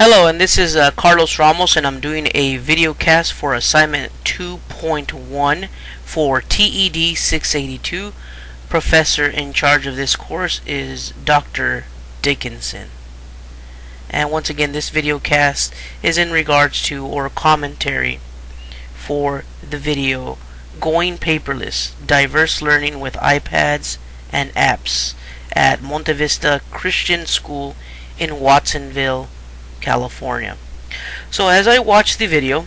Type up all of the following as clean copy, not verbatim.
Hello, and this is Carlos Ramos, and I'm doing a video cast for assignment 2.1 for TED 682. Professor in charge of this course is Dr. Dickinson. And once again, this video cast is in regards to or commentary for the video Going Paperless, Diverse Learning with iPads and Apps at Monte Vista Christian School in Watsonville, California. So as I watched the video,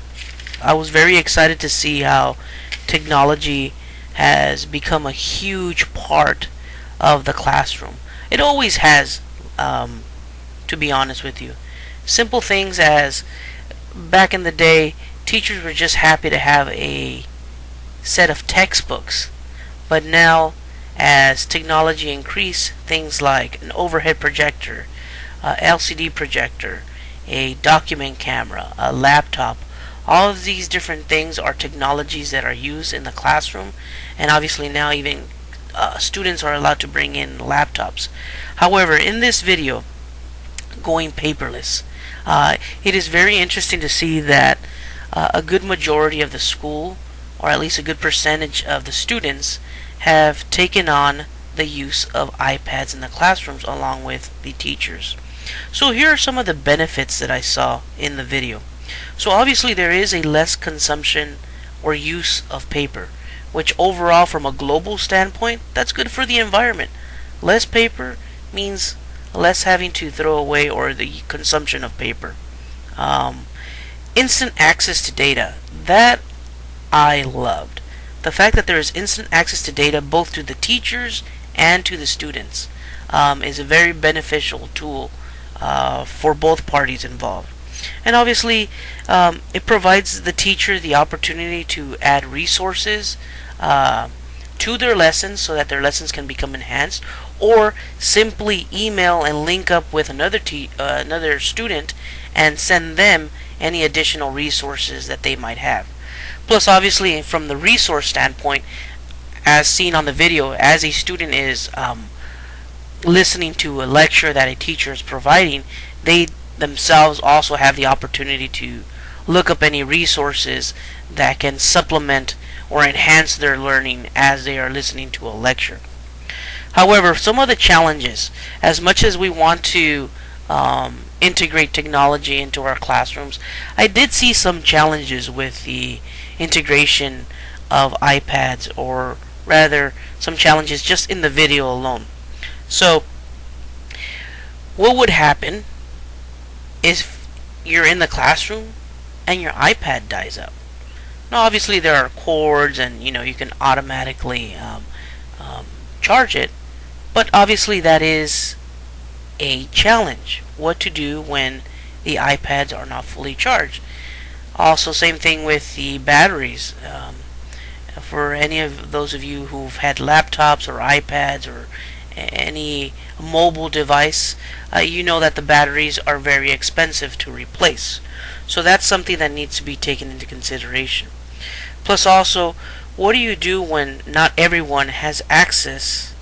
I was very excited to see how technology has become a huge part of the classroom. It always has, to be honest with you. Simple things as back in the day, teachers were just happy to have a set of textbooks. But now, as technology increased, things like an overhead projector, LCD projector, a document camera, a laptop, all of these different things are technologies that are used in the classroom, and obviously now even students are allowed to bring in laptops. However, in this video, Going Paperless, it is very interesting to see that a good majority of the school, or at least a good percentage of the students, have taken on the use of iPads in the classrooms along with the teachers. So here are some of the benefits that I saw in the video. So obviously there is a less consumption or use of paper, which overall from a global standpoint, that's good for the environment. Less paper means less having to throw away or the consumption of paper. Instant access to data, that I loved. The fact that there is instant access to data both to the teachers and to the students is a very beneficial tool for both parties involved. And obviously, it provides the teacher the opportunity to add resources to their lessons so that their lessons can become enhanced, or simply email and link up with another student and send them any additional resources that they might have. Plus, obviously, from the resource standpoint, as seen on the video, as a student is listening to a lecture that a teacher is providing, they themselves also have the opportunity to look up any resources that can supplement or enhance their learning as they are listening to a lecture. However, some of the challenges, as much as we want to integrate technology into our classrooms, I did see some challenges with the integration of iPads, or rather some challenges just in the video alone. So what would happen if you're in the classroom and your iPad dies out? Now obviously there are cords, and you can automatically charge it, but obviously that is a challenge. What to do when the iPads are not fully charged? Also, same thing with the batteries. For any of those of you who've had laptops or iPads or any mobile device, you know that the batteries are very expensive to replace. So that's something that needs to be taken into consideration. Plus also, what do you do when not everyone has access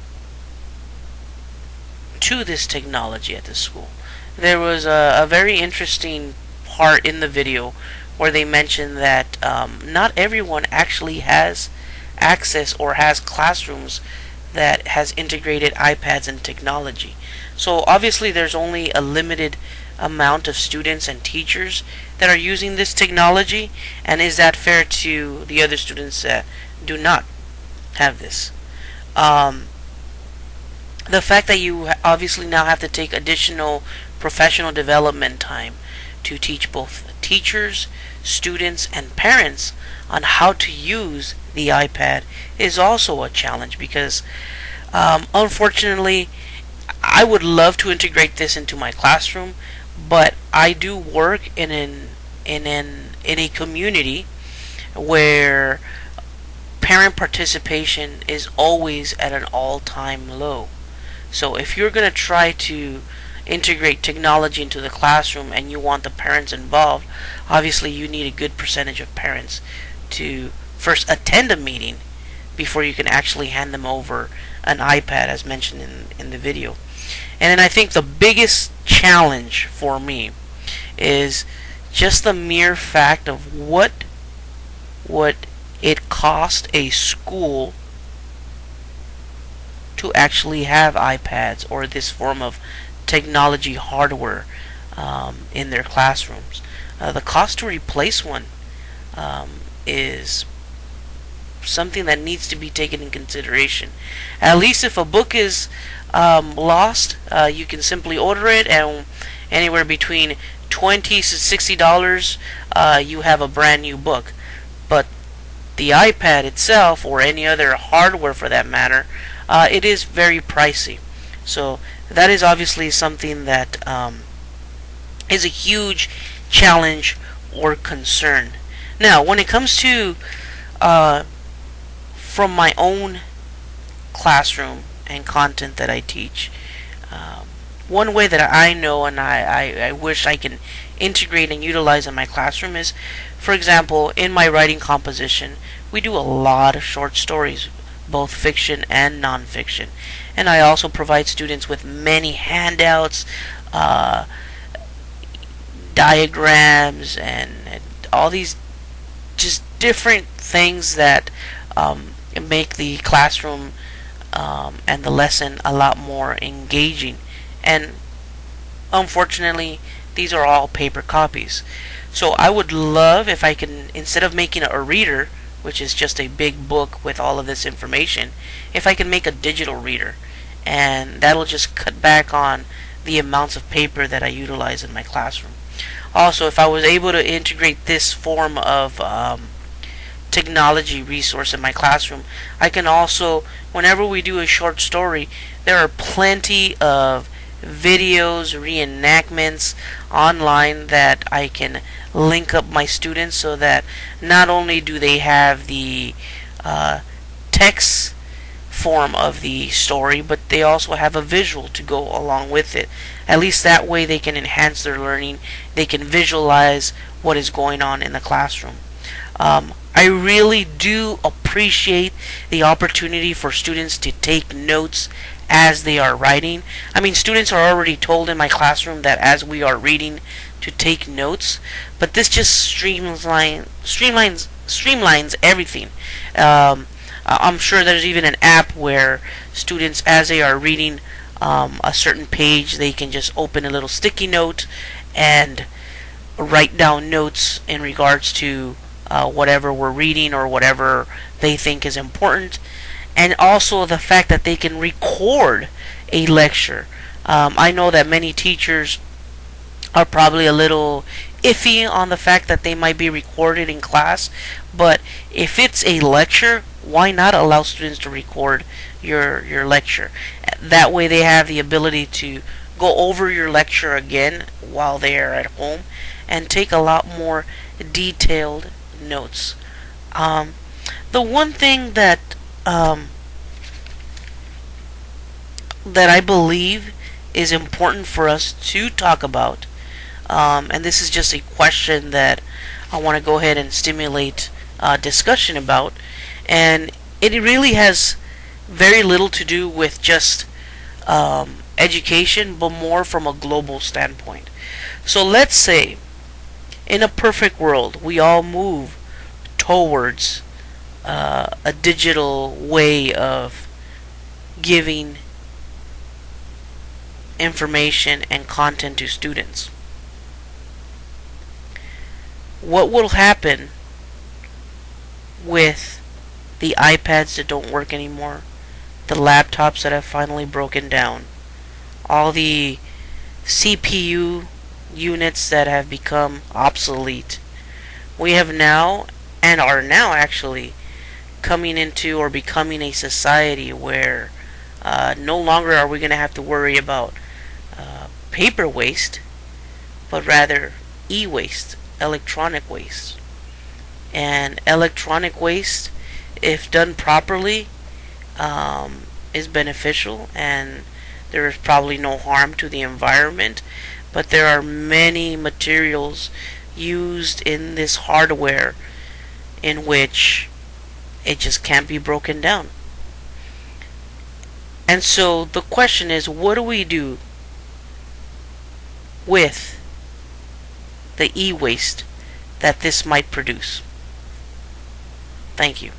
to this technology at the school? There was a very interesting part in the video where they mentioned that not everyone actually has access or has classrooms that has integrated iPads and technology. So obviously there's only a limited amount of students and teachers that are using this technology, and is that fair to the other students that do not have this? The fact that you obviously now have to take additional professional development time to teach both teachers, students, and parents on how to use the iPad is also a challenge, because unfortunately I would love to integrate this into my classroom, but I do work in a community where parent participation is always at an all-time low. So if you're going to try to integrate technology into the classroom and you want the parents involved, obviously you need a good percentage of parents to first attend a meeting before you can actually hand them over an iPad, as mentioned in the video. And then I think the biggest challenge for me is just the mere fact of what would it cost a school to actually have iPads or this form of technology hardware in their classrooms. The cost to replace one is something that needs to be taken in consideration. At least if a book is lost, you can simply order it, and anywhere between $20 to $60, you have a brand new book. But the iPad itself, or any other hardware for that matter, it is very pricey. So that is obviously something that is a huge challenge or concern. Now, when it comes to from my own classroom and content that I teach, one way that I know and I wish I can integrate and utilize in my classroom is, for example, in my writing composition, we do a lot of short stories, both fiction and nonfiction. And I also provide students with many handouts, diagrams, and all these just different things that make the classroom and the lesson a lot more engaging. And unfortunately, these are all paper copies. So I would love if I can, instead of making a reader, which is just a big book with all of this information, if I can make a digital reader, and that'll just cut back on the amounts of paper that I utilize in my classroom. Also, if I was able to integrate this form of technology resource in my classroom, I can also, whenever we do a short story, there are plenty of videos, reenactments online that I can link up my students, so that not only do they have the text form of the story, but they also have a visual to go along with it. At least that way they can enhance their learning. They can visualize what is going on in the classroom. I really do appreciate the opportunity for students to take notes as they are writing. I mean, students are already told in my classroom that as we are reading to take notes, but this just streamlines everything. I'm sure there's even an app where students, as they are reading a certain page, they can just open a little sticky note and write down notes in regards to whatever we're reading or whatever they think is important. And also the fact that they can record a lecture. I know that many teachers are probably a little iffy on the fact that they might be recorded in class, but if it's a lecture, why not allow students to record your lecture? That way they have the ability to go over your lecture again while they are at home and take a lot more detailed notes. The one thing that that I believe is important for us to talk about, and this is just a question that I want to go ahead and stimulate discussion about, and it really has very little to do with just education, but more from a global standpoint. So let's say in a perfect world we all move towards a digital way of giving information and content to students. What will happen with the iPads that don't work anymore, the laptops that have finally broken down, all the CPU units that have become obsolete? We have now, and are now actually, coming into or becoming a society where no longer are we going to have to worry about paper waste, but rather e-waste, electronic waste. And electronic waste, if done properly, is beneficial, and there is probably no harm to the environment. But there are many materials used in this hardware in which it just can't be broken down. And so the question is, what do we do with the e-waste that this might produce. Thank you.